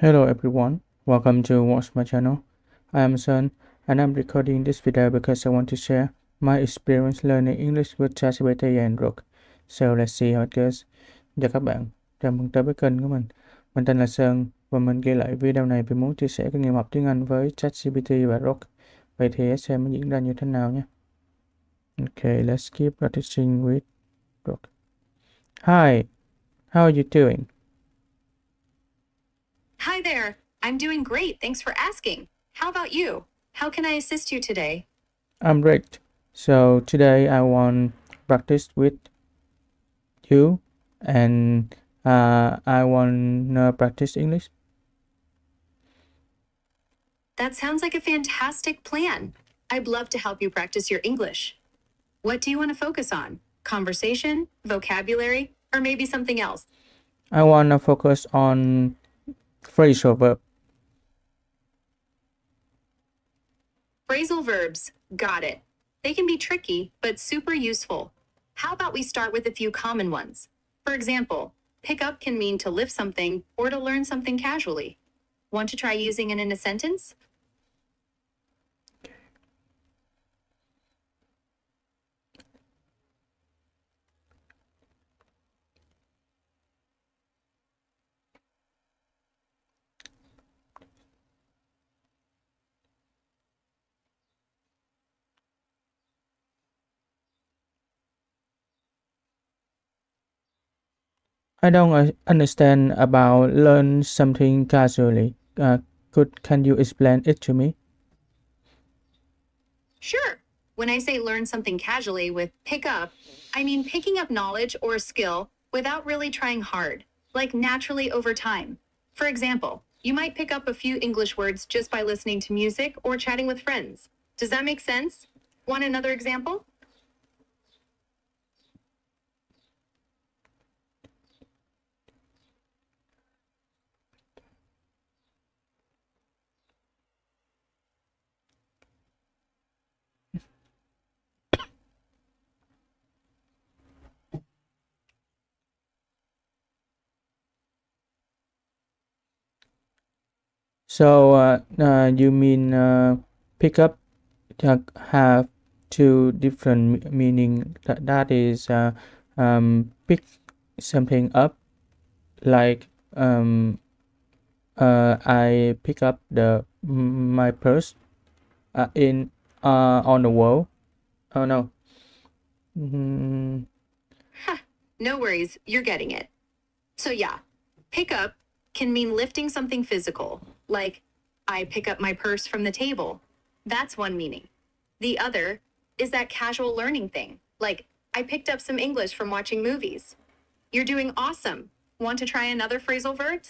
Hello everyone, welcome to watch my channel. I am Sun and I'm recording this video because I want to share my experience learning English with ChatGPT and Grok. So let's see how it goes. Chào các bạn, chào mừng tới với kênh của mình. Mình tên là Sơn và mình ghi lại video này vì muốn chia sẻ kinh nghiệm học tiếng Anh với ChatGPT và Grok. Vậy thì hãy xem nó diễn ra như thế nào nhé. Okay, let's keep practicing with Grok. Hi, how are you doing? Hi there. I'm doing great. Thanks for asking. How about you? How can I assist you today? I'm great. So today I want practice with you and I want to practice English. That sounds like a fantastic plan. I'd love to help you practice your English. What do you want to focus on? Conversation, vocabulary, or maybe something else? I want to focus on phrasal verb. Phrasal verbs. Got it. They can be tricky, but super useful. How about we start with a few common ones? For example, pick up can mean to lift something or to learn something casually. Want to try using it in a sentence? I don't understand about learn something casually. Can you explain it to me? Sure. When I say learn something casually with pick up, I mean picking up knowledge or a skill without really trying hard, like naturally over time. For example, you might pick up a few English words just by listening to music or chatting with friends. Does that make sense? Want another example? So you mean pick up have two different meaning. That is pick something up like I pick up my purse in on the wall. Oh no. Mm, Ha, no worries, you're getting it. So, yeah, pick up can mean lifting something physical, like I pick up my purse from the table. That's one meaning. The other is that casual learning thing, like I picked up some English from watching movies. You're doing awesome. Want to try another phrasal verb?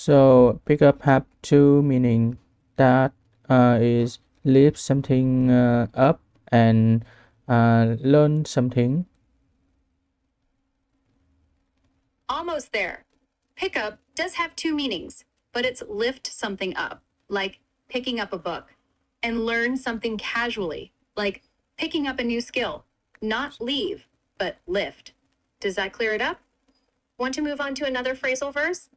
so pick up have two meaning. That is lift something up and learn something. Almost there. Pick up does have two meanings, but it's lift something up, like picking up a book, and learn something casually, like picking up a new skill. Not leave, but lift. Does that clear it up? Want to move on to another phrasal verse?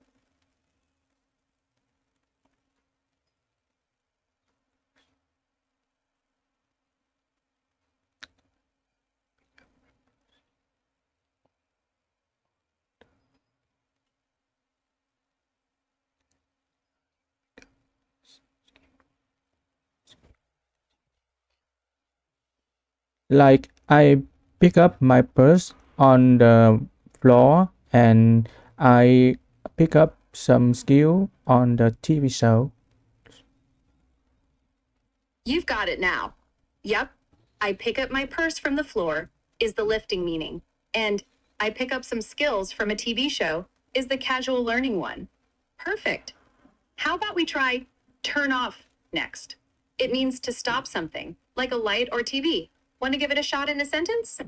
Like I pick up my purse on the floor and I pick up some skill on the TV show. You've got it now. Yep. I pick up my purse from the floor is the lifting meaning. And I pick up some skills from a TV show is the casual learning one. Perfect. How about we try turn off next? It means to stop something, like a light or TV. Want to give it a shot in a sentence?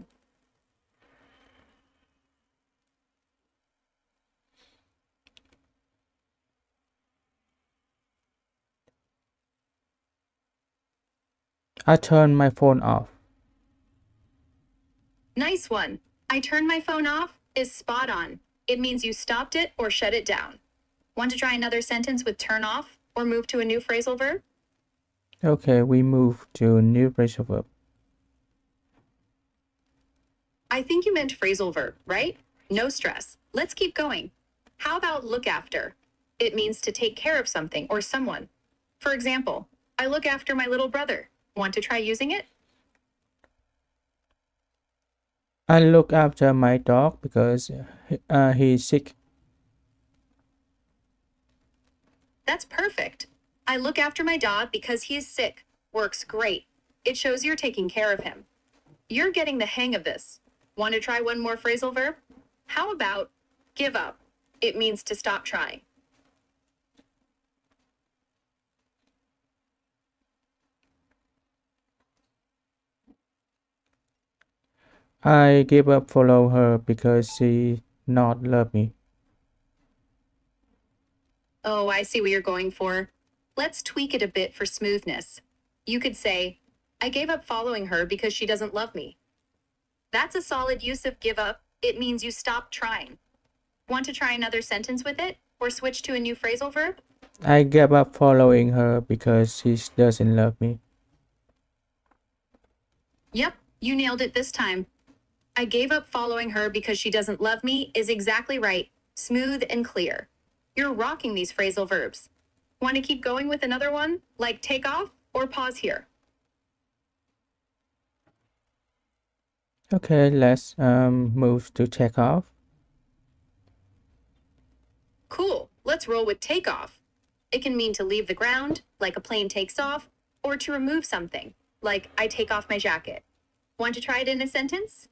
I turned my phone off. Nice one. I turned my phone off is spot on. It means you stopped it or shut it down. Want to try another sentence with turn off or move to a new phrasal verb? Okay, we move to new phrasal verb. I think you meant phrasal verb, right? No stress. Let's keep going. How about look after? It means to take care of something or someone. For example, I look after my little brother. Want to try using it? I look after my dog because he's sick. That's perfect. I look after my dog because he is sick. Works great. It shows you're taking care of him. You're getting the hang of this. Want to try one more phrasal verb? How about give up? It means to stop trying. I give up follow her because she not love me. Oh, I see what you're going for. Let's tweak it a bit for smoothness. You could say, I gave up following her because she doesn't love me. That's a solid use of give up. It means you stop trying. Want to try another sentence with it or switch to a new phrasal verb? I gave up following her because she doesn't love me. Yep, you nailed it this time. I gave up following her because she doesn't love me is exactly right. Smooth and clear. You're rocking these phrasal verbs. Want to keep going with another one, like take off or pause here? Okay, let's move to check off. Cool, let's roll with take off. It can mean to leave the ground, like a plane takes off, or to remove something, like I take off my jacket. Want to try it in a sentence?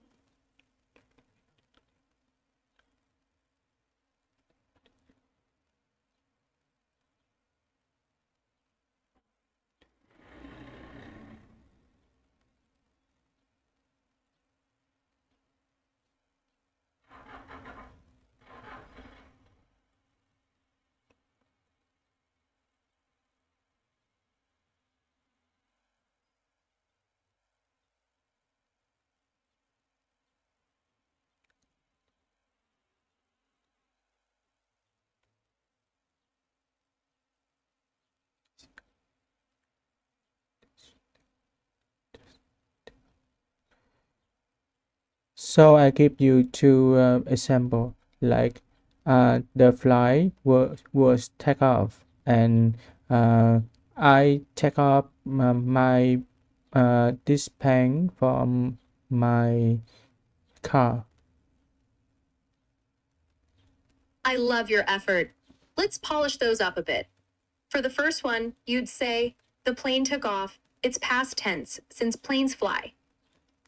So I give you two example, like the flight was take off, and I take off my this pen from my car. I love your effort. Let's polish those up a bit. For the first one, you'd say, the plane took off. It's past tense, since planes fly.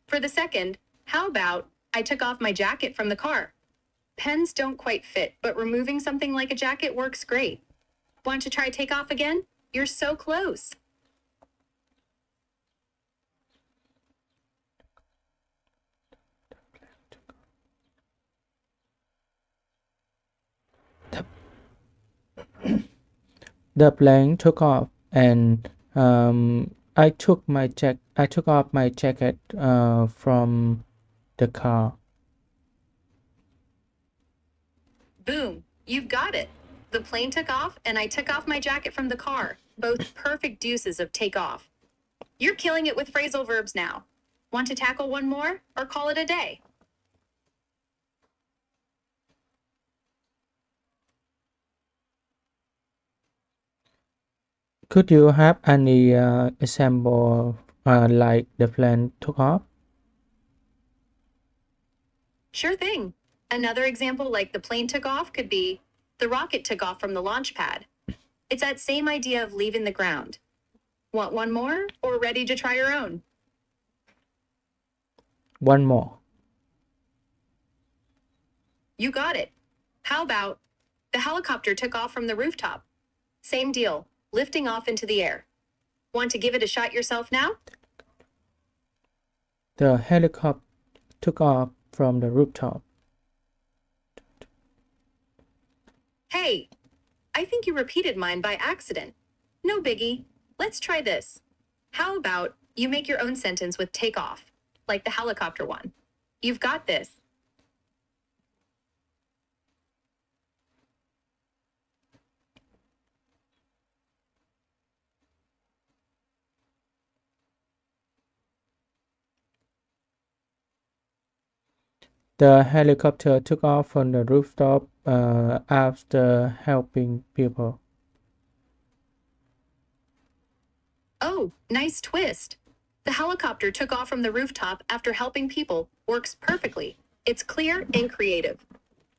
For the second, how about, I took off my jacket from the car? Pens don't quite fit, but removing something like a jacket works great. Want to try take off again? You're so close. The plane took off, and I took off my jacket from the car. Boom, you've got it. The plane took off, and I took off my jacket from the car. Both perfect uses of take off. You're killing it with phrasal verbs now. Want to tackle one more or call it a day? Could you have any example like the plane took off? Sure thing. Another example like the plane took off could be the rocket took off from the launch pad. It's that same idea of leaving the ground. Want one more or ready to try your own? One more. You got it. How about the helicopter took off from the rooftop? Same deal, lifting off into the air. Want to give it a shot yourself now? The helicopter took off from the rooftop. Hey, I think you repeated mine by accident. No biggie. Let's try this. How about you make your own sentence with take off, like the helicopter one. You've got this. The helicopter took off from the rooftop after helping people. Oh, nice twist. The helicopter took off from the rooftop after helping people works perfectly. It's clear and creative.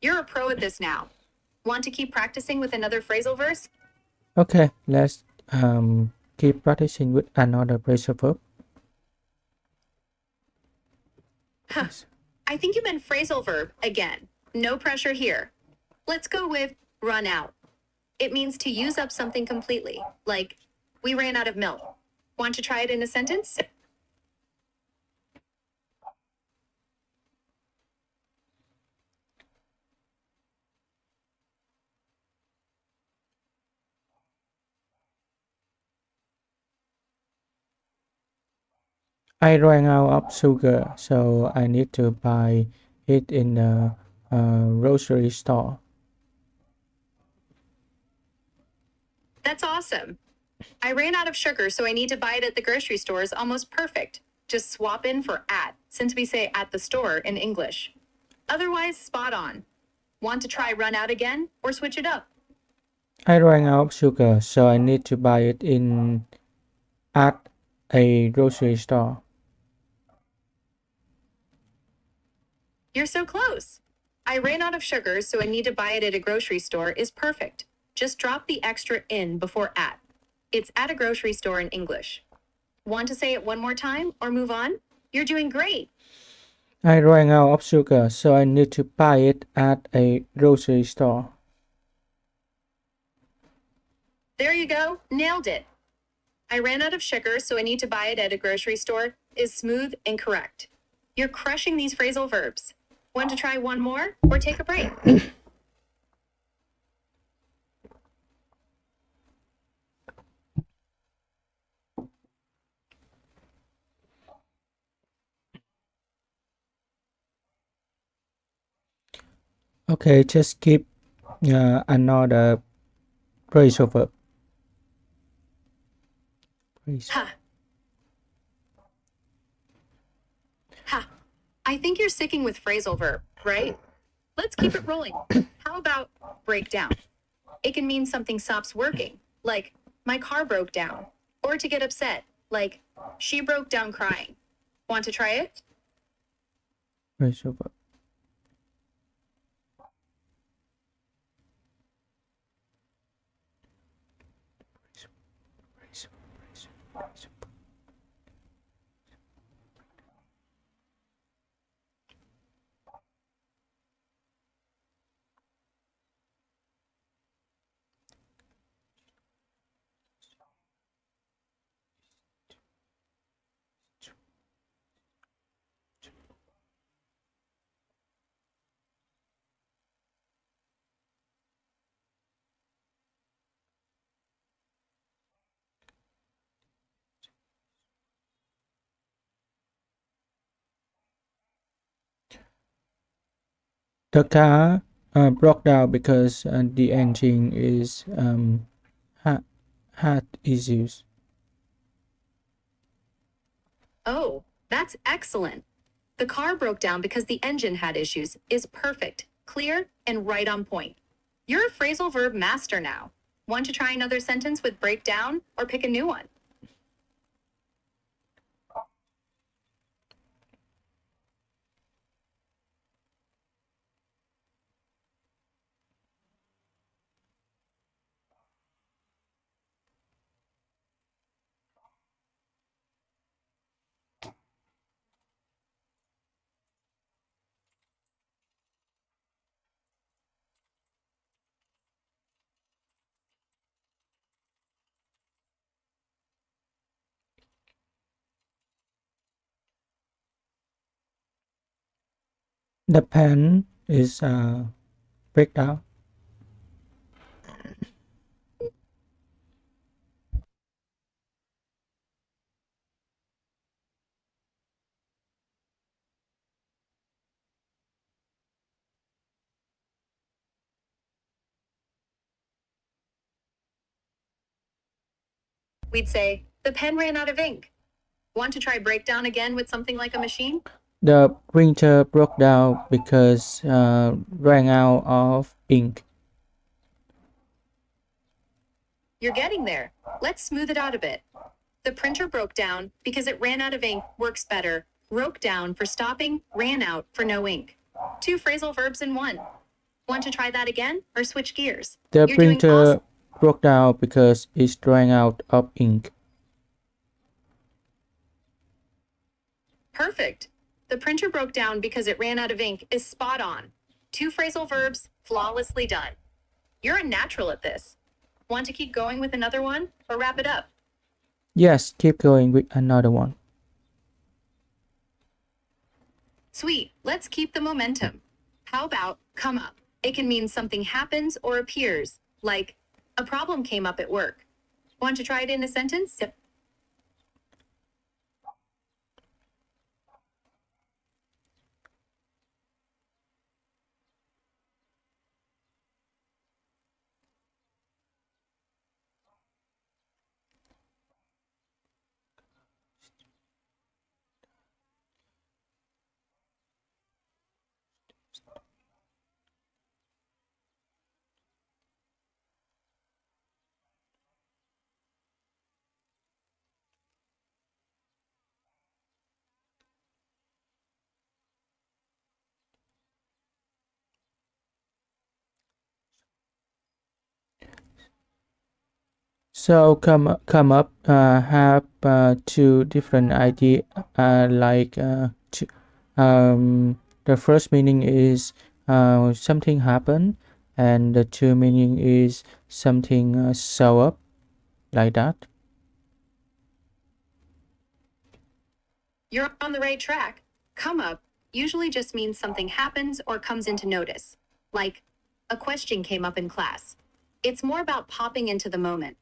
You're a pro at this now. Want to keep practicing with another phrasal verse? Okay, let's keep practicing with another phrasal verb. Huh. I think you meant phrasal verb again. No pressure here. Let's go with run out. It means to use up something completely, like we ran out of milk. Want to try it in a sentence? I ran out of sugar, so I need to buy it in the grocery store. That's awesome. I ran out of sugar, so I need to buy it at the grocery store is almost perfect. Just swap in for at, since we say at the store in English. Otherwise, spot on. Want to try run out again or switch it up? I ran out of sugar, so I need to buy it in at a grocery store. You're so close. I ran out of sugar, so I need to buy it at a grocery store is perfect. Just drop the extra in before at. It's at a grocery store in English. Want to say it one more time or move on? You're doing great. I ran out of sugar, so I need to buy it at a grocery store. There you go. Nailed it. I ran out of sugar, so I need to buy it at a grocery store is smooth and correct. You're crushing these phrasal verbs. Want to try one more or take a break? Okay, just keep another phrasal verb. Ha. Ha. I think you're sticking with phrasal verb, right? Let's keep it rolling. How about break down? It can mean something stops working, like my car broke down, or to get upset, like she broke down crying. Want to try it? Phrasal verb. The car broke down because the engine is had issues. Oh, that's excellent. The car broke down because the engine had issues is perfect, clear, and right on point. You're a phrasal verb master now. Want to try another sentence with breakdown or pick a new one? The pen is break down. we'd say, the pen ran out of ink. Want to try breakdown again with something like a machine? The printer broke down because ran out of ink. You're getting there. Let's smooth it out a bit. The printer broke down because it ran out of ink works better. Broke down for stopping, ran out for no ink. 2 phrasal verbs in one. Want to try that again or switch gears? The You're doing printer awesome. broke down because it ran out of ink. Perfect. The printer broke down because it ran out of ink is spot on. 2 phrasal verbs, flawlessly done. You're a natural at this. Want to keep going with another one or wrap it up? Yes, keep going with another one. Sweet, let's keep the momentum. How about come up? It can mean something happens or appears, like a problem came up at work. Want to try it in a sentence? So come up have two different ideas. The first meaning is something happened, and the two meaning is something show up like that. You're on the right track. Come up usually just means something happens or comes into notice, like a question came up in class. It's more about popping into the moment.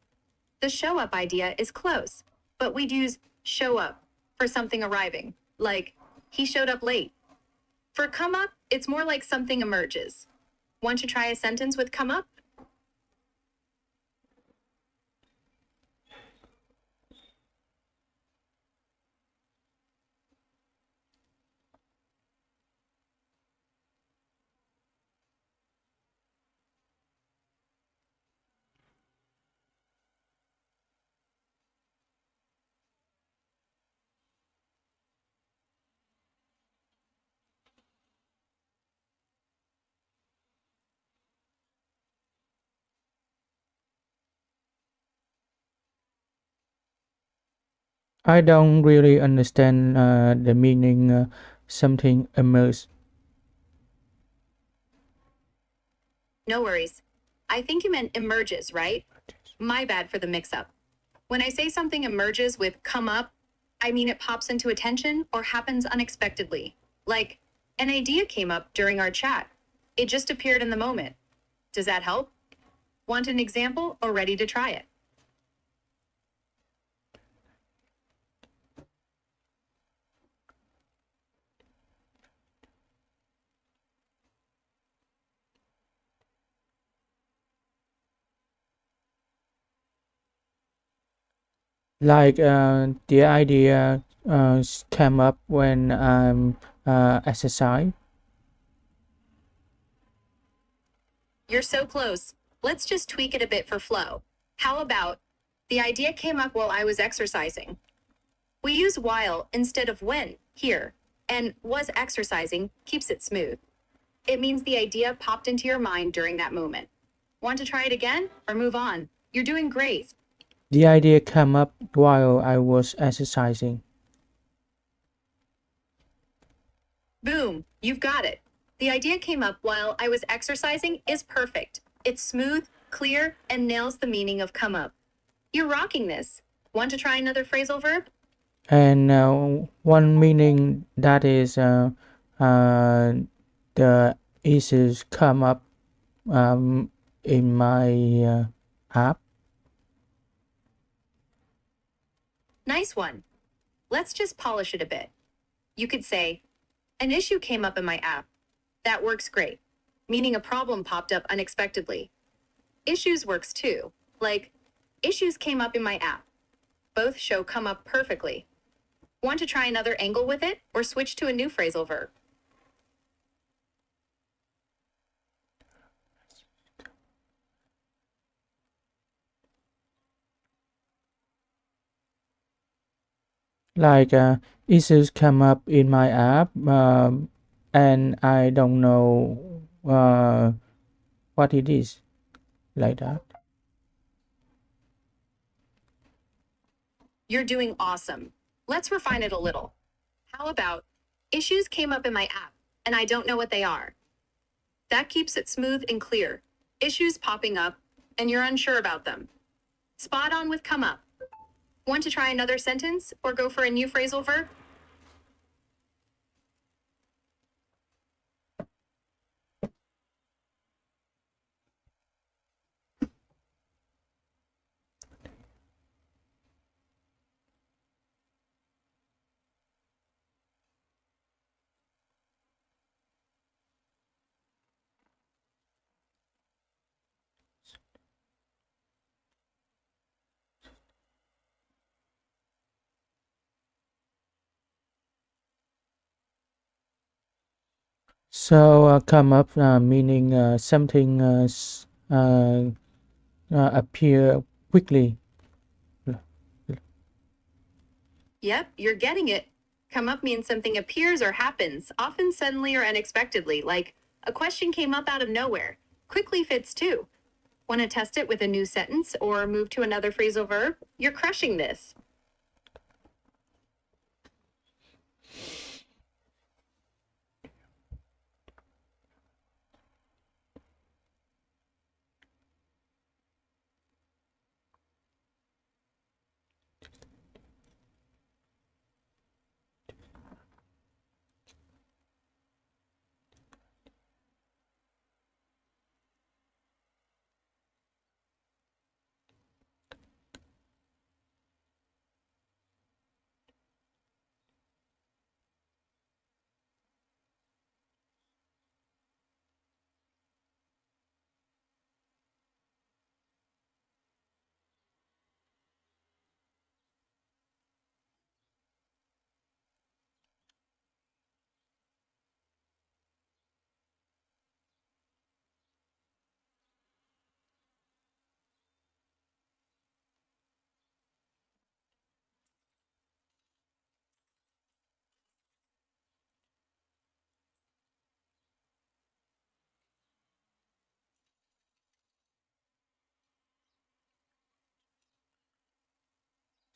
The show up idea is close, but we'd use show up for something arriving, like he showed up late. For come up, it's more like something emerges. Want to try a sentence with come up? I don't really understand the meaning something emerge. No worries. I think you meant emerges, right? My bad for the mix up. When I say something emerges with come up, I mean it pops into attention or happens unexpectedly. Like, an idea came up during our chat. It just appeared in the moment. Does that help? Want an example or ready to try it? Like the idea came up when I'm exercise. You're so close. Let's just tweak it a bit for flow. How about, the idea came up while I was exercising? We use while instead of when here, and was exercising keeps it smooth. It means the idea popped into your mind during that moment. Want to try it again or move on? You're doing great. The idea came up while I was exercising. Boom, you've got it. The idea came up while I was exercising is perfect. It's smooth, clear, and nails the meaning of come up. You're rocking this. Want to try another phrasal verb? And one meaning that is the issues come up in my app. Nice one. Let's just polish it a bit. You could say, an issue came up in my app. That works great, meaning a problem popped up unexpectedly. Issues works too, like, issues came up in my app. Both show come up perfectly. Want to try another angle with it or switch to a new phrasal verb? Like issues come up in my app, and I don't know what it is, like that. You're doing awesome. Let's refine it a little. How about issues came up in my app and I don't know what they are? That keeps it smooth and clear. Issues popping up and you're unsure about them. Spot on with come up. Want to try another sentence or go for a new phrasal verb? So come up meaning something appear quickly. Yep, you're getting it. Come up means something appears or happens, often suddenly or unexpectedly, like a question came up out of nowhere. Quickly fits too. Want to test it with a new sentence or move to another phrasal verb? You're crushing this.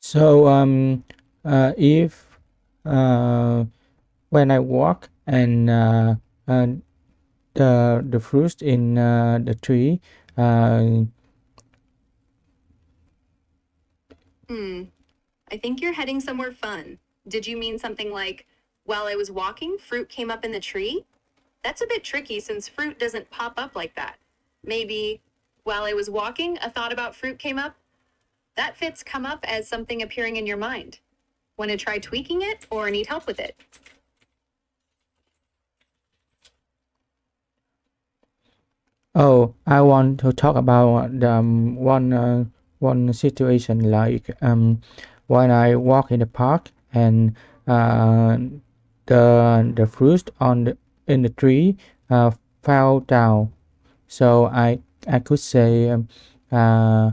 So if uh, when I walk and the fruit in the tree, uh, I think you're heading somewhere fun. Did you mean something like, while I was walking, fruit came up in the tree? That's a bit tricky since fruit doesn't pop up like that. Maybe, while I was walking, a thought about fruit came up? That fits come up as something appearing in your mind. Want to try tweaking it or need help with it? oh, I want to talk about one situation like when I walk in the park and uh, the fruit on in the tree fell down. So I could say uh,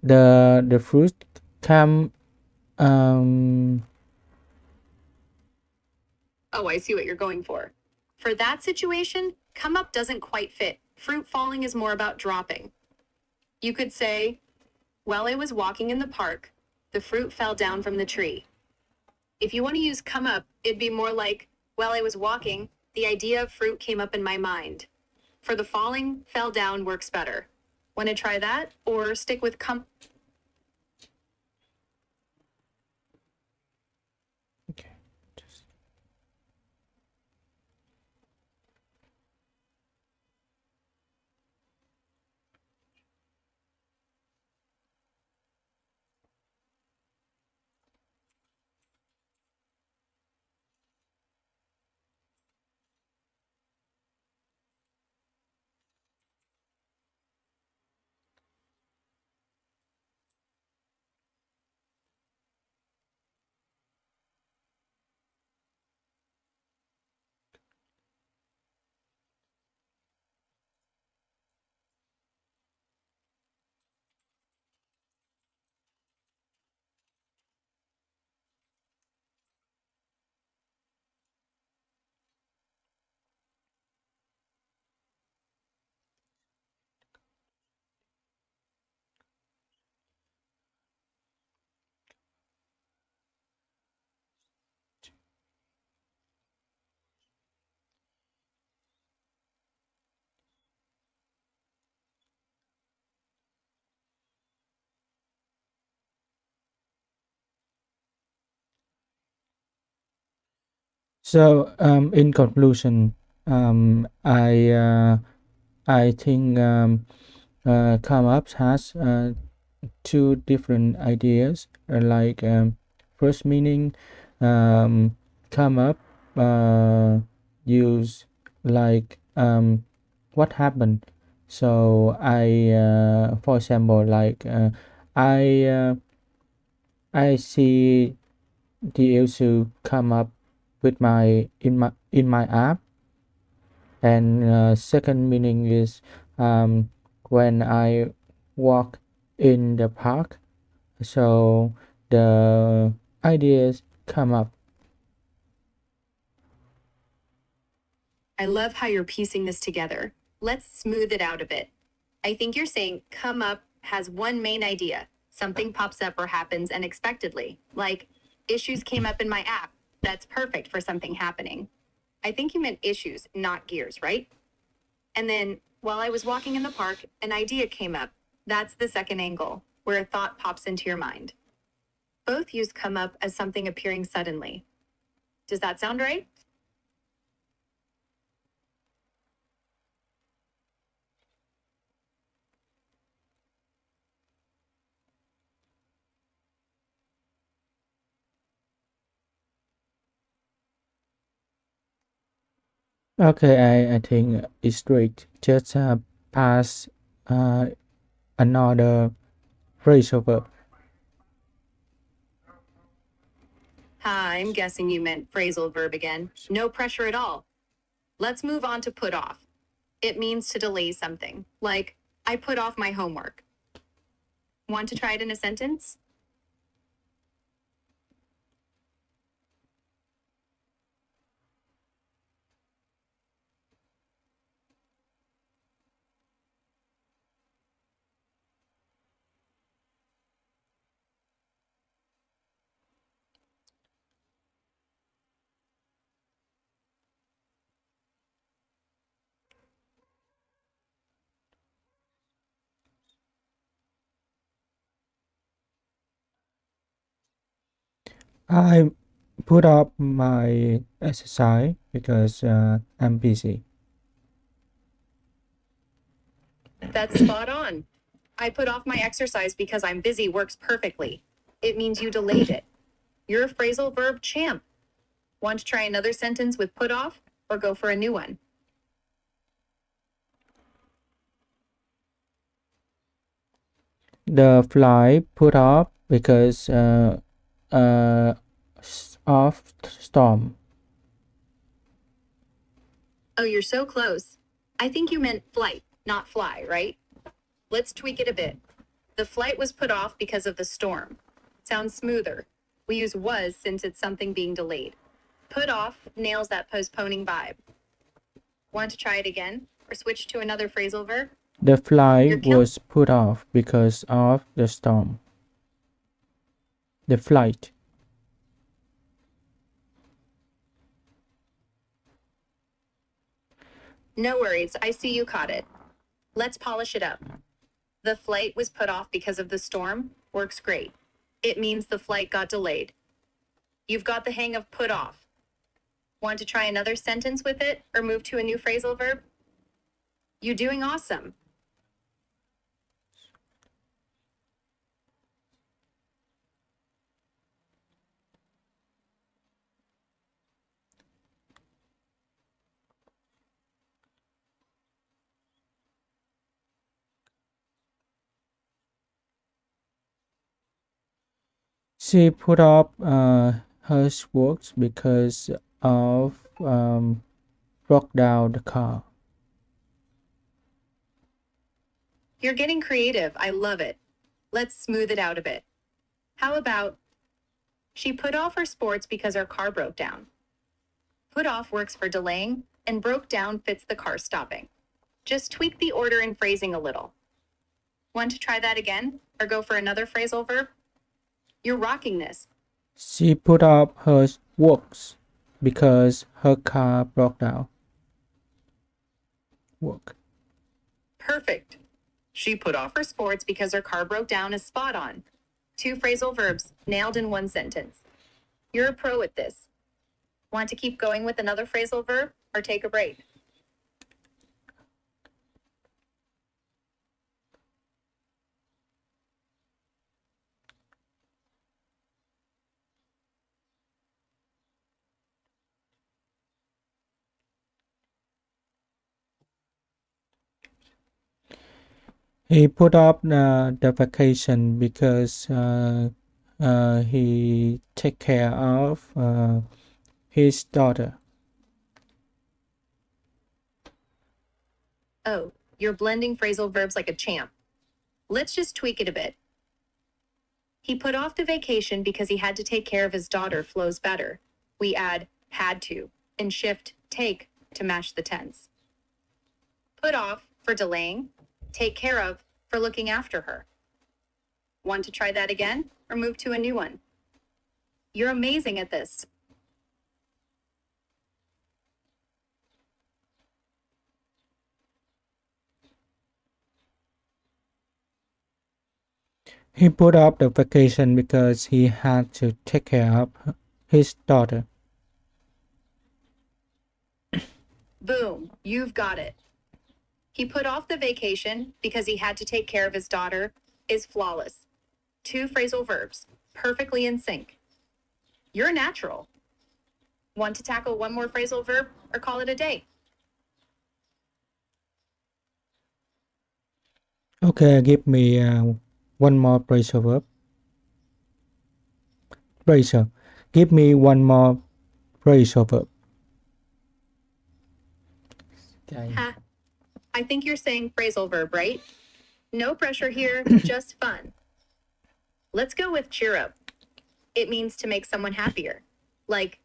the fruit come um, Oh, I see what you're going for. For that situation, come up doesn't quite fit. Fruit falling is more about dropping. You could say, while I was walking in the park, the fruit fell down from the tree. If you want to use come up, it'd be more like, while I was walking, the idea of fruit came up in my mind. For the falling, fell down works better. Want to try that or stick with come? okay. So, in conclusion, I think come up has two different ideas. Like first meaning, come up use like what happened. So for example, like I see the issue come up with my app, and second meaning is when I walk in the park, so the ideas come up. I love how you're piecing this together. Let's smooth it out a bit. I think you're saying come up has one main idea. Something pops up or happens unexpectedly, like issues came up in my app. That's perfect for something happening. I think you meant issues, not gears, right? And then while I was walking in the park, an idea came up. That's the second angle, where a thought pops into your mind. Both use come up as something appearing suddenly. Does that sound right? Okay, I think it's great. Just pass uh, another phrasal verb. I'm guessing you meant phrasal verb again. No pressure at all. Let's move on to put off. It means to delay something, like, I put off my homework. Want to try it in a sentence? I put up my exercise because I'm busy. That's spot on. I put off my exercise because I'm busy works perfectly. It means you delayed it. You're a phrasal verb champ. Want to try another sentence with put off or go for a new one? The flight put off because of storm. Oh, you're so close. I think you meant flight, not fly, right? Let's tweak it a bit. The flight was put off because of the storm. Sounds smoother. We use was since it's something being delayed. Put off nails that postponing vibe. Want to try it again or switch to another phrasal verb? The You're flight killing. was put off because of the storm. The flight. No worries, I see you caught it. Let's polish it up. The flight was put off because of the storm works great. It means the flight got delayed. You've got the hang of put off. Want to try another sentence with it or move to a new phrasal verb? You're doing awesome. She put up her works because of broke down the car. You're getting creative. I love it. Let's smooth it out a bit. How about she put off her sports because her car broke down? Put off works for delaying, and broke down fits the car stopping. Just tweak the order and phrasing a little. Want to try that again or go for another phrasal verb? You're rocking this. She put up her works because her car broke down. Work. Perfect. She put off her sports because her car broke down is spot on. Two phrasal verbs nailed in one sentence. You're a pro at this. Want to keep going with another phrasal verb or take a break? He put off the vacation because he take care of his daughter. Oh, you're blending phrasal verbs like a champ. Let's just tweak it a bit. He put off the vacation because he had to take care of his daughter flows better. We add had to and shift take to match the tense. Put off for delaying, take care of for looking after her. Want to try that again or move to a new one? You're amazing at this. He put off the vacation because he had to take care of his daughter. Boom, you've got it. He put off the vacation because he had to take care of his daughter is flawless. Two phrasal verbs, perfectly in sync. You're natural. Want to tackle one more phrasal verb or call it a day? Okay, give me one more phrasal verb. Phrasal. Give me one more phrasal verb. Okay. Ha, I think you're saying phrasal verb, right? No pressure here, just fun. Let's go with cheer up. It means to make someone happier. Like,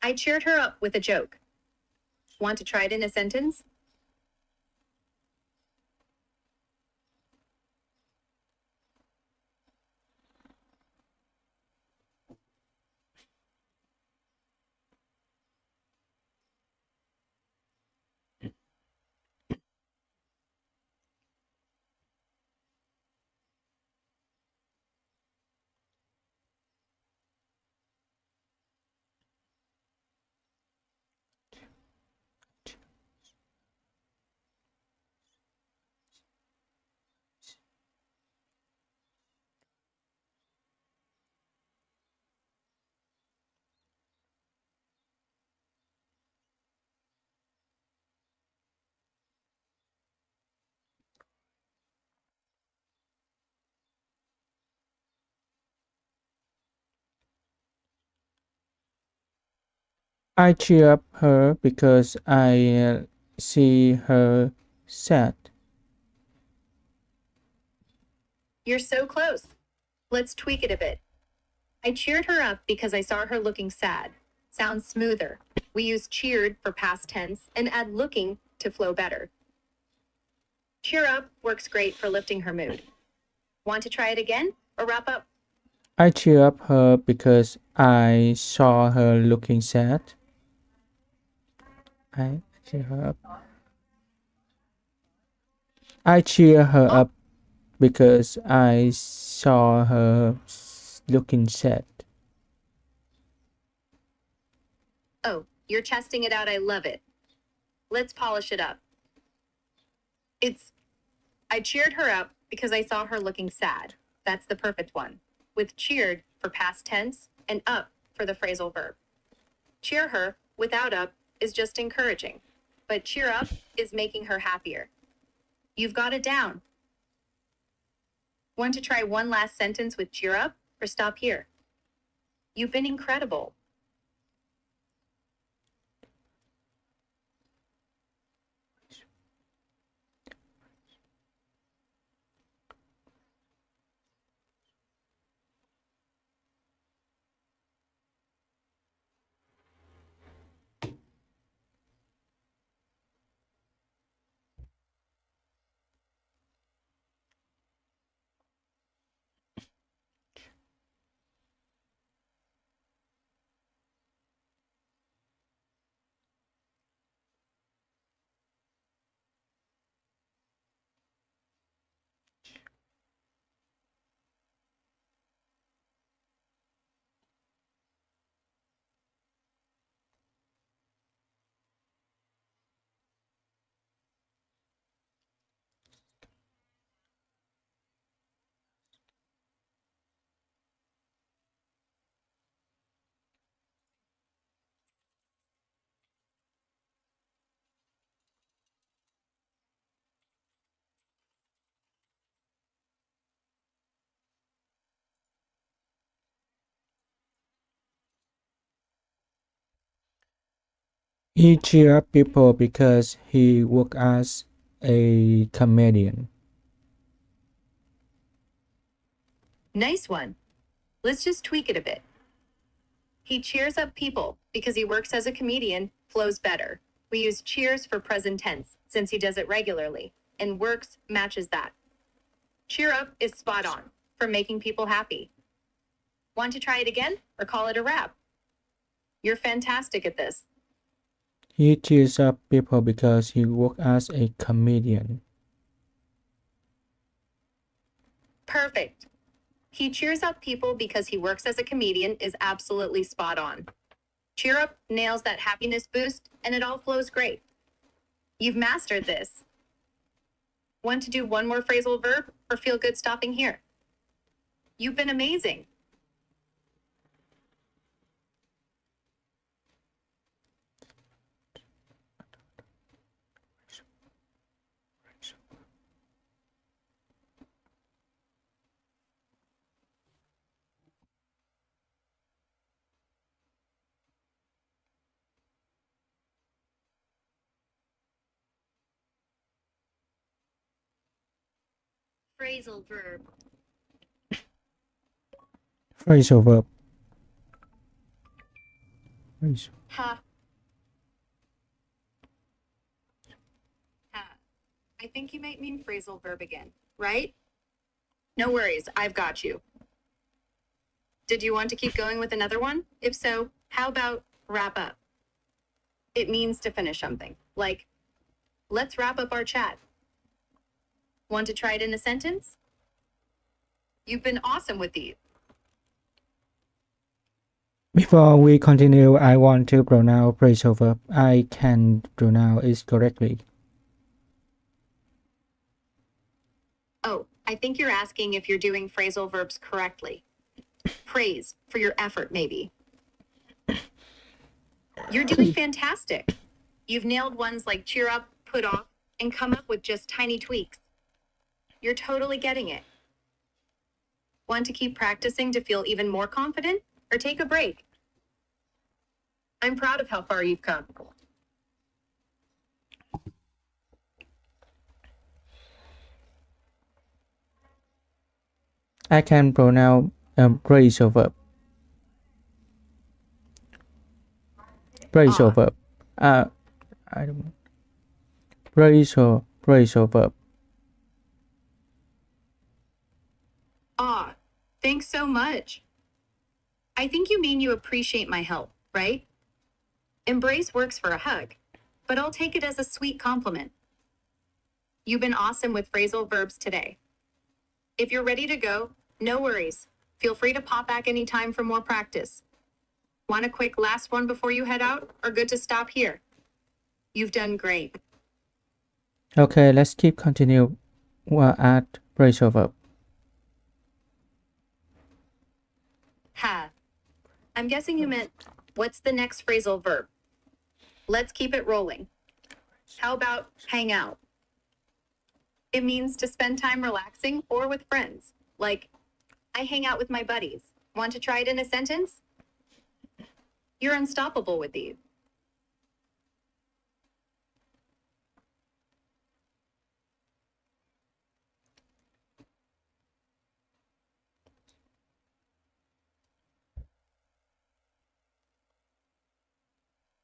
I cheered her up with a joke. Want to try it in a sentence? I cheer up her because I see her sad. You're so close. Let's tweak it a bit. I cheered her up because I saw her looking sad. Sounds smoother. We use cheered for past tense and add looking to flow better. Cheer up works great for lifting her mood. Want to try it again or wrap up? I cheer up her because I saw her looking sad. I cheer her up. I cheer her up because I saw her looking sad. Oh, you're testing it out. I love it. Let's polish it up. It's I cheered her up because I saw her looking sad. That's the perfect one. With cheered for past tense and up for the phrasal verb. Cheer her without up is just encouraging, but cheer up is making her happier. You've got it down. Want to try one last sentence with cheer up or stop here? You've been incredible. He cheer up people because he works as a comedian. Nice one. Let's just tweak it a bit. He cheers up people because he works as a comedian flows better. We use cheers for present tense since he does it regularly, and works matches that. Cheer up is spot on for making people happy. Want to try it again or call it a wrap? You're fantastic at this. He cheers up people because he works as a comedian. Perfect. He cheers up people because he works as a comedian is absolutely spot on. Cheer up nails that happiness boost, and it all flows great. You've mastered this. Want to do one more phrasal verb or feel good stopping here? You've been amazing. Phrasal verb. Phrasal verb. Phrasal. Ha. Ha. I think you might mean phrasal verb again, right? No worries, I've got you. Did you want to keep going with another one? If so, how about wrap up? It means to finish something, like, let's wrap up our chat. Want to try it in a sentence? You've been awesome with these. Before we continue, I want to pronounce phrasal verb. I can pronounce it correctly. Oh, I think you're asking if you're doing phrasal verbs correctly. Praise for your effort, maybe. You're doing fantastic. You've nailed ones like cheer up, put off, and come up with just tiny tweaks. You're totally getting it. Want to keep practicing to feel even more confident or take a break? I'm proud of how far you've come. I can pronounce phrasal verb. Phrasal verb. I don't. Phrasal verb. Thanks so much. I think you mean you appreciate my help, right? Embrace works for a hug, but I'll take it as a sweet compliment. You've been awesome with phrasal verbs today. If you're ready to go, no worries. Feel free to pop back anytime for more practice. Want a quick last one before you head out, or good to stop here? You've done great. Okay, let's keep continue at phrasal verb. Ha. I'm guessing you meant, what's the next phrasal verb? Let's keep it rolling. How about hang out? It means to spend time relaxing or with friends. Like, I hang out with my buddies. Want to try it in a sentence? You're unstoppable with these.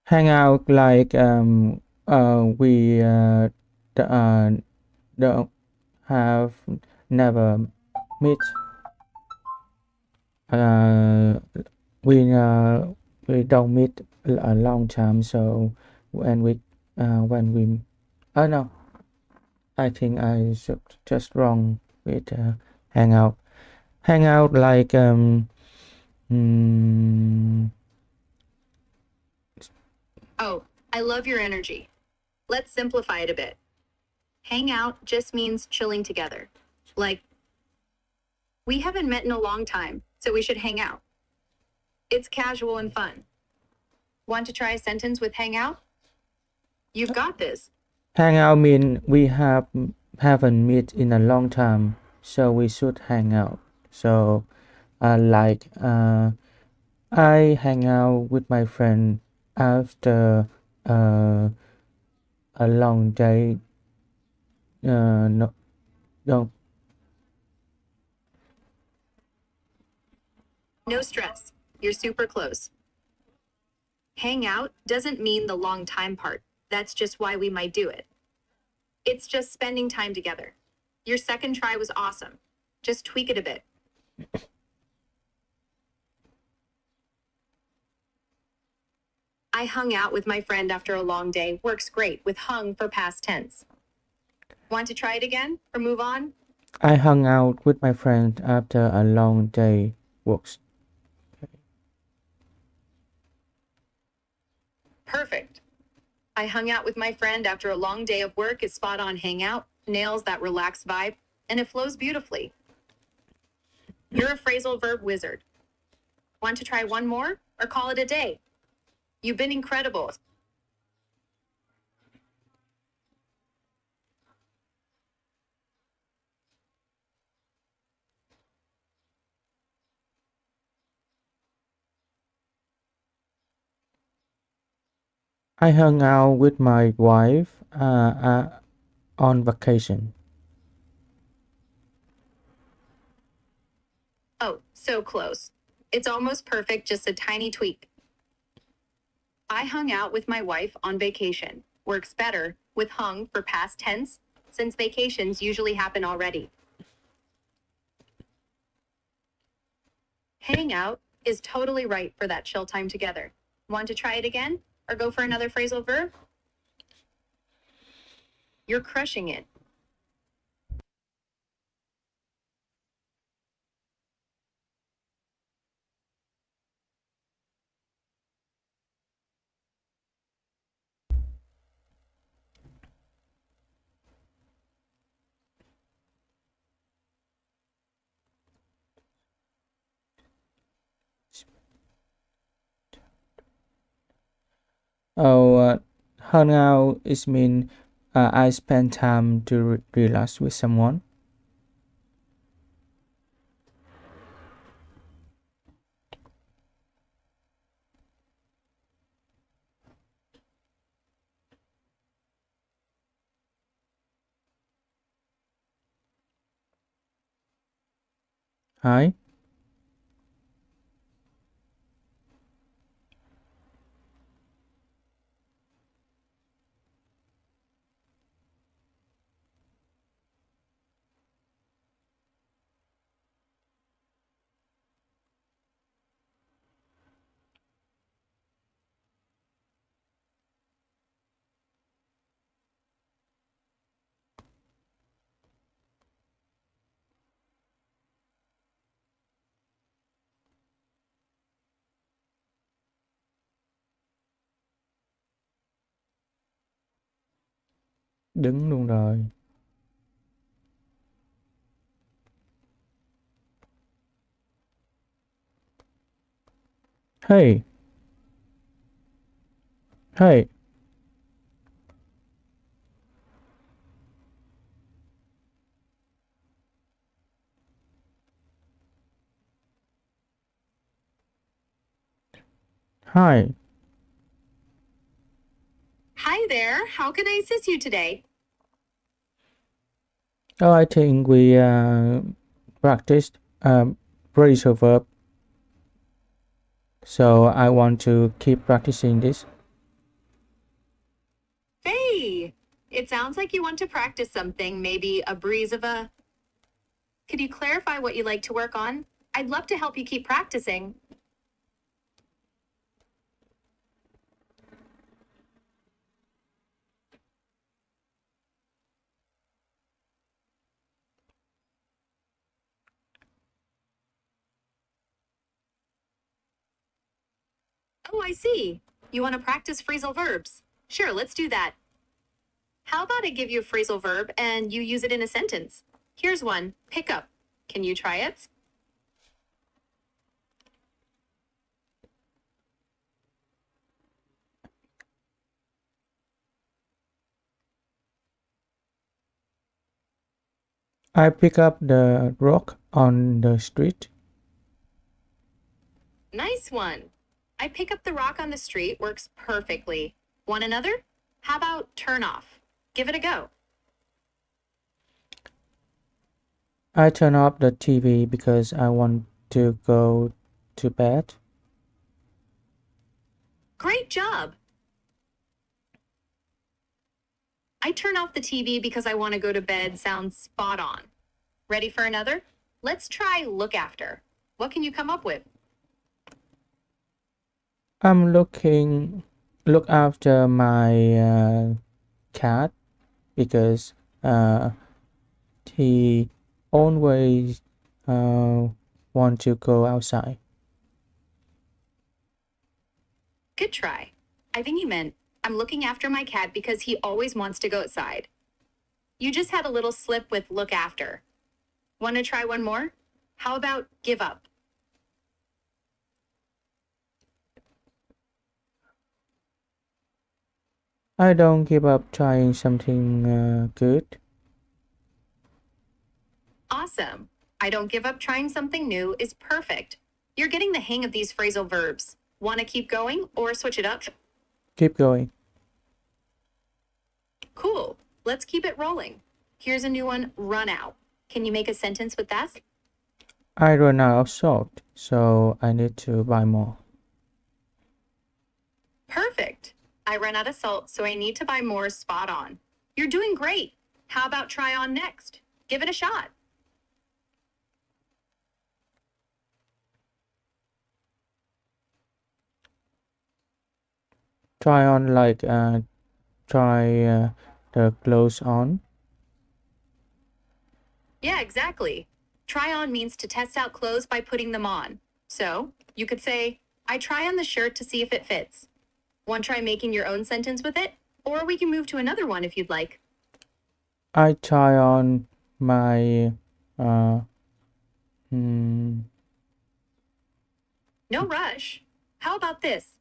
Hang out like we don't have never meet. Uh, we don't meet a long time. So when we oh no, I think I should just wrong with hang out. Hang out like mm, Oh, I love your energy. Let's simplify it a bit. Hang out just means chilling together. Like, we haven't met in a long time, so we should hang out. It's casual and fun. Want to try a sentence with hang out? You've got this. hang out mean we haven't met in a long time, so we should hang out. So I hang out with my friend after uh, a long day. No, no. No stress. You're super close. Hang out doesn't mean the long time part. That's just why we might do it. It's just spending time together. Your second try was awesome. Just tweak it a bit. I hung out with my friend after a long day. Works great with hung for past tense. Want to try it again or move on? I hung out with my friend after a long day. Works. Perfect. I hung out with my friend after a long day of work is spot on hangout, nails that relaxed vibe, and it flows beautifully. You're a phrasal verb wizard. Want to try one more or call it a day? You've been incredible. I hung out with my wife on vacation. Oh, so close. It's almost perfect, just a tiny tweak. I hung out with my wife on vacation. Works better with hung for past tense, since vacations usually happen already. Hang out is totally right for that chill time together. Want to try it again or go for another phrasal verb? You're crushing it. Oh, hung out is mean I spend time to relax with someone. Hi. Đứng luôn rồi. Hey. Hey. Hi. Hi there. How can I assist you today? Oh, I think we practiced phrasal verb, so I want to keep practicing this. Hey, it sounds like you want to practice something, maybe a breeze of a. Could you clarify what you like to work on? I'd love to help you keep practicing. Oh, I see. You want to practice phrasal verbs? Sure, let's do that. How about I give you a phrasal verb and you use it in a sentence? Here's one pick up. Can you try it? I pick up the rock on the street. Nice one. I pick up the rock on the street works perfectly. Want another? How about turn off? Give it a go. I turn off the TV because I want to go to bed. Great job! I turn off the TV because I want to go to bed sounds spot on. Ready for another? Let's try look after. What can you come up with? I'm look after my cat because he always uh, want to go outside. Good try. I think you meant, I'm looking after my cat because he always wants to go outside. You just had a little slip with look after. Want to try one more? How about give up? I don't give up trying something good. Awesome. I don't give up trying something new is perfect. You're getting the hang of these phrasal verbs. Want to keep going or switch it up? Keep going. Cool. Let's keep it rolling. Here's a new one, run out. Can you make a sentence with that? I run out of salt, so I need to buy more. Perfect. I ran out of salt, so I need to buy more spot on. You're doing great. How about try on next? Give it a shot. Try on like try the clothes on. Yeah, exactly. Try on means to test out clothes by putting them on. So, you could say, I try on the shirt to see if it fits. Want to try making your own sentence with it? Or we can move to another one if you'd like. I try on my uh, hmm, No rush. How about this?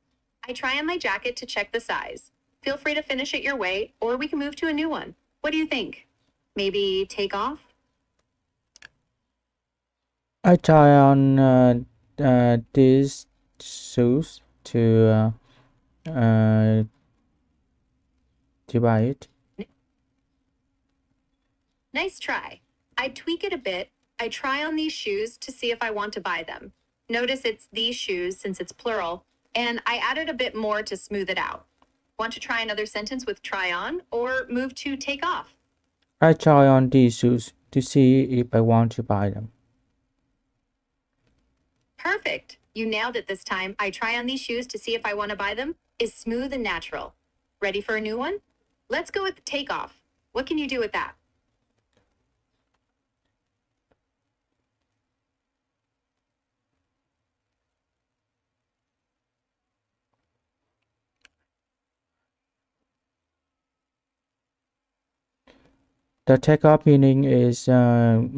I try on my jacket to check the size. Feel free to finish it your way, or we can move to a new one. What do you think? Maybe take off? I try on these shoes uh, to buy it. Nice try. I tweak it a bit. I try on these shoes to see if I want to buy them. Notice it's these shoes since it's plural, and I added a bit more to smooth it out. Want to try another sentence with try on or move to take off? I try on these shoes to see if I want to buy them. Perfect. You nailed it this time. I try on these shoes to see if I want to buy them is smooth and natural. Ready for a new one? Let's go with take off. What can you do with that? The take-off meaning is Oh,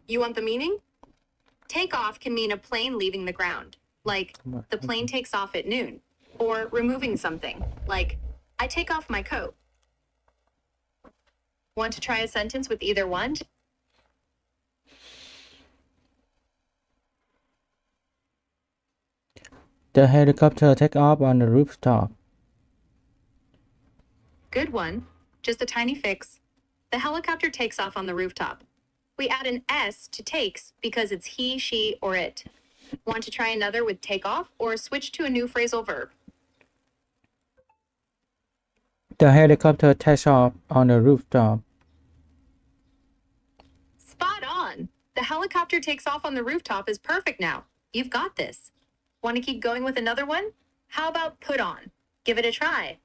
you want the meaning? Take off can mean a plane leaving the ground, like the plane takes off at noon, or removing something, like I take off my coat. Want to try a sentence with either one? the helicopter take off on the rooftop. Good one. Just a tiny fix. The helicopter takes off on the rooftop. We add an S to takes because it's he, she, or it. Want to try another with take off or switch to a new phrasal verb? The helicopter takes off on the rooftop. Spot on. The helicopter takes off on the rooftop is perfect now. You've got this. Want to keep going with another one? How about put on? Give it a try.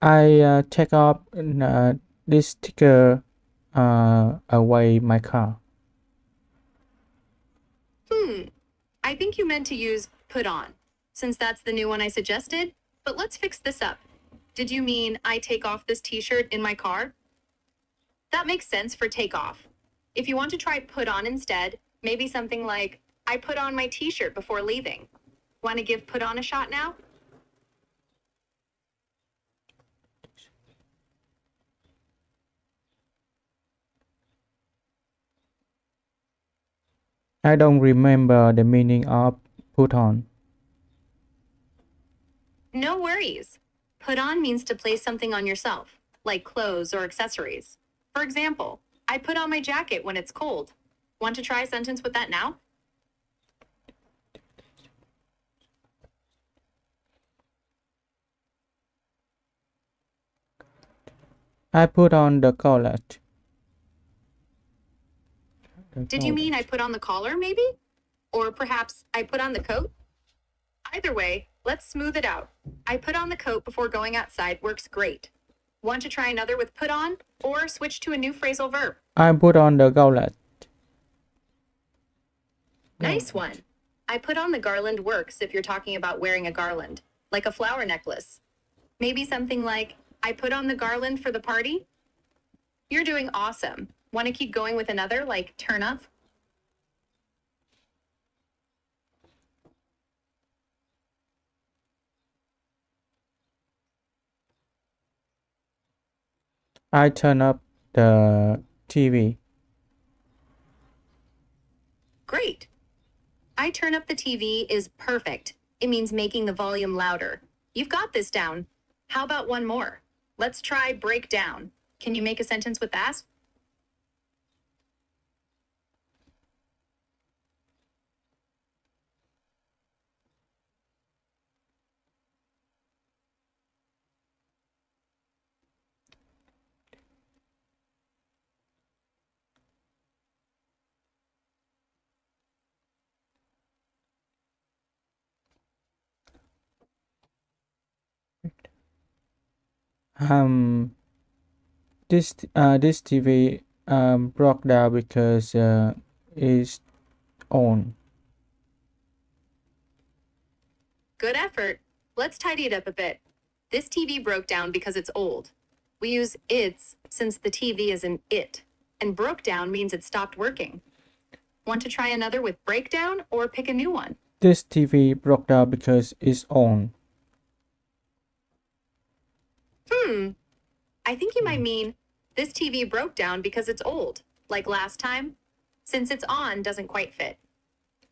I take off this sticker away my car. I think you meant to use put on, since that's the new one I suggested, but let's fix this up. Did you mean I take off this t-shirt in my car? That makes sense for take off. If you want to try put on instead, maybe something like, I put on my t-shirt before leaving. Want to give put on a shot now? I don't remember the meaning of put on. No worries. Put on means to place something on yourself, like clothes or accessories. For example, I put on my jacket when it's cold. Want to try a sentence with that now? I put on the collet. Did you mean I put on the collar, maybe? Or perhaps I put on the coat? Either way, let's smooth it out. I put on the coat before going outside works great. Want to try another with put on, or switch to a new phrasal verb? I put on the collet. Nice one. I put on the garland works if you're talking about wearing a garland, like a flower necklace. Maybe something like, I put on the garland for the party? You're doing awesome. Want to keep going with another, like turn up? I turn up the TV. Great. I turn up the TV is perfect. It means making the volume louder. You've got this down. How about one more? Let's try break down. Can you make a sentence with that? Um, this TV broke down because it's on. Good effort. Let's tidy it up a bit. This TV broke down because it's old. We use its since the TV is an it, and broke down means it stopped working. Want to try another with breakdown or pick a new one? This TV broke down because it's on. I think you might mean this TV broke down because it's old, like last time. Since it's on doesn't quite fit.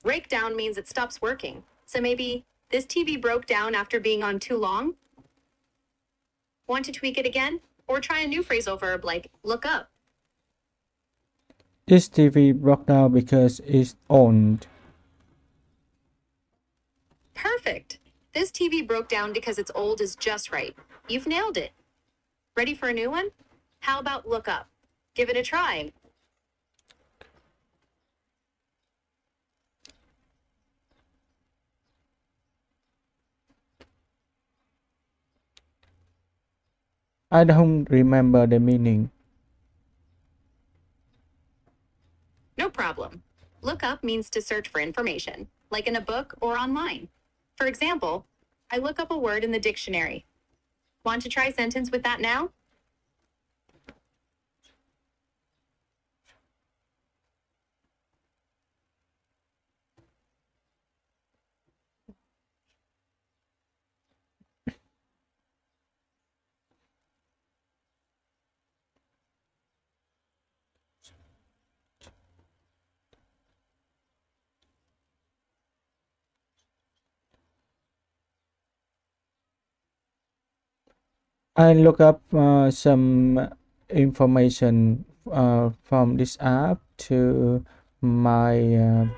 Breakdown means it stops working. So maybe this TV broke down after being on too long? Want to tweak it again? Or try a new phrasal verb like look up? This TV broke down because it's old. Perfect. This TV broke down because it's old is just right. You've nailed it. Ready for a new one? How about look up? Give it a try. I don't remember the meaning. No problem. Look up means to search for information, like in a book or online. For example, I look up a word in the dictionary. Want to try a sentence with that now? I look up some information from this app to my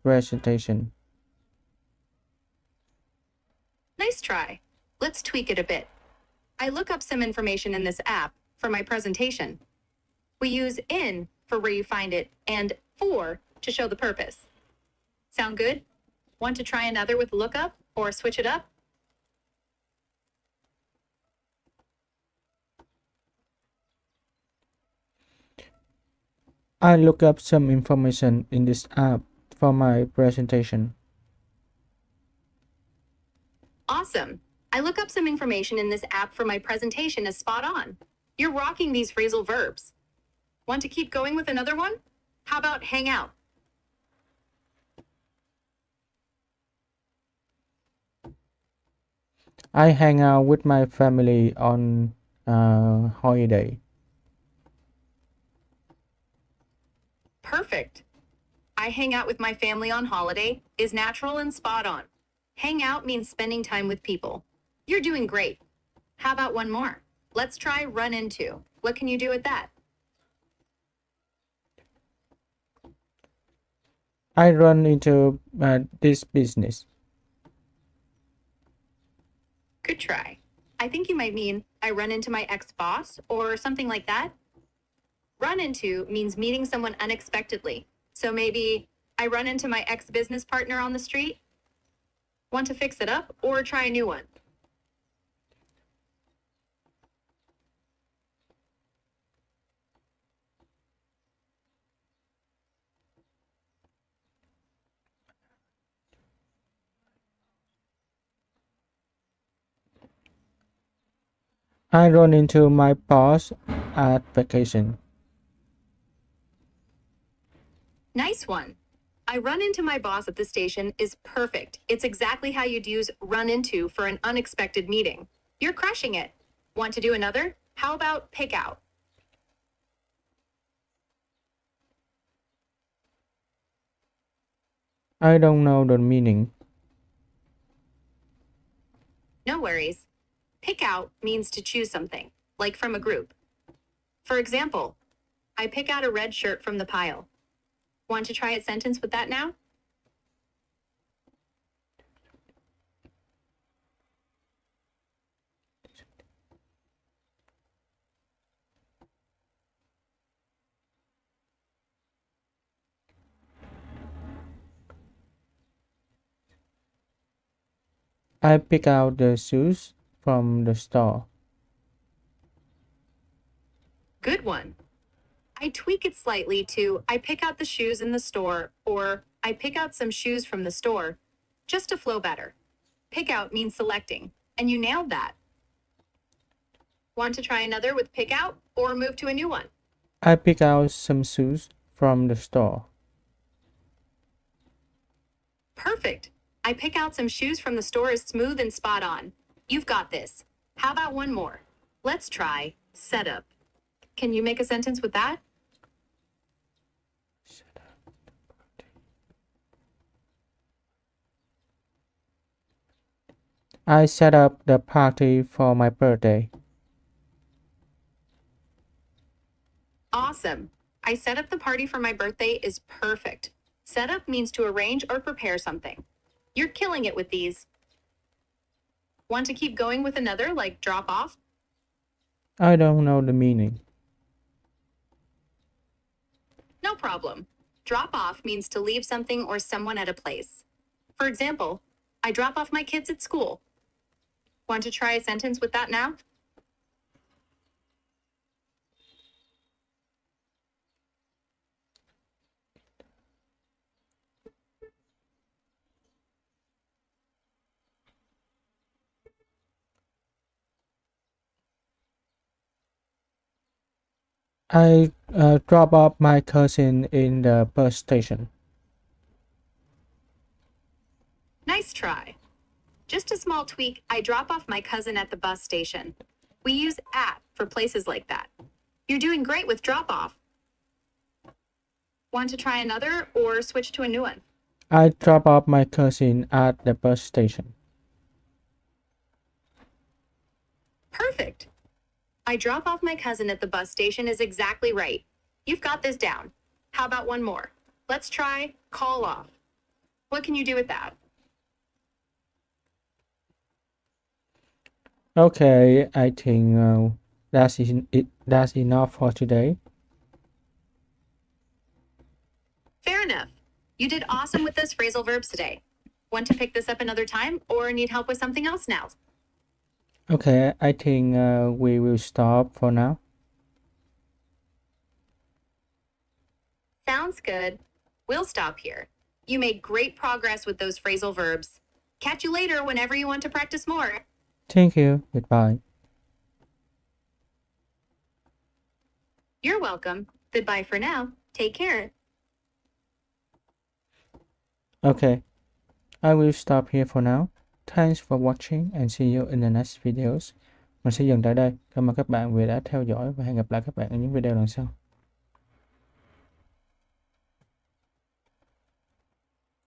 presentation. Nice try. Let's tweak it a bit. I look up some information in this app for my presentation. We use in for where you find it and for to show the purpose. Sound good? Want to try another with lookup or switch it up? I look up some information in this app for my presentation. Awesome. I look up some information in this app for my presentation is spot on. You're rocking these phrasal verbs. Want to keep going with another one? How about hang out? I hang out with my family on holiday. Perfect. I hang out with my family on holiday is natural and spot on. Hang out means spending time with people. You're doing great. How about one more? Let's try run into. What can you do with that? I run into this business. Good try. I think you might mean I run into my ex-boss or something like that. Run into means meeting someone unexpectedly. So maybe I run into my ex-business partner on the street. Want to fix it up or try a new one? I run into my boss at vacation. Nice one. I run into my boss at the station is perfect. It's exactly how you'd use run into for an unexpected meeting. You're crushing it. Want to do another? How about pick out? I don't know the meaning. No worries. Pick out means to choose something, like from a group. For example, I pick out a red shirt from the pile. Want to try a sentence with that now? I pick out the shoes from the store. Good one. I tweak it slightly to I pick out the shoes in the store or I pick out some shoes from the store, just to flow better. Pick out means selecting, and you nailed that. Want to try another with pick out or move to a new one? I pick out some shoes from the store. Perfect. I pick out some shoes from the store is smooth and spot on. You've got this. How about one more? Let's try setup. Can you make a sentence with that? I set up the party for my birthday. Awesome. I set up the party for my birthday is perfect. Set up means to arrange or prepare something. You're killing it with these. Want to keep going with another, like drop off? I don't know the meaning. No problem. Drop off means to leave something or someone at a place. For example, I drop off my kids at school. Want to try a sentence with that now? I drop off my cousin in the bus station. Nice try. Just a small tweak, I drop off my cousin at the bus station. We use at for places like that. You're doing great with drop off. Want to try another or switch to a new one? I drop off my cousin at the bus station. Perfect. I drop off my cousin at the bus station is exactly right. You've got this down. How about one more? Let's try call off. What can you do with that? Okay, I think that's enough for today. Fair enough. You did awesome with those phrasal verbs today. Want to pick this up another time or need help with something else now? Okay, I think we will stop for now. Sounds good. We'll stop here. You made great progress with those phrasal verbs. Catch you later whenever you want to practice more. Thank you. Goodbye. You're welcome. Goodbye for now. Take care. Okay, I will stop here for now. Thanks for watching and see you in the next videos. Mình sẽ dừng tại đây. Cảm ơn các bạn vì đã theo dõi và hẹn gặp lại các bạn ở những video lần sau.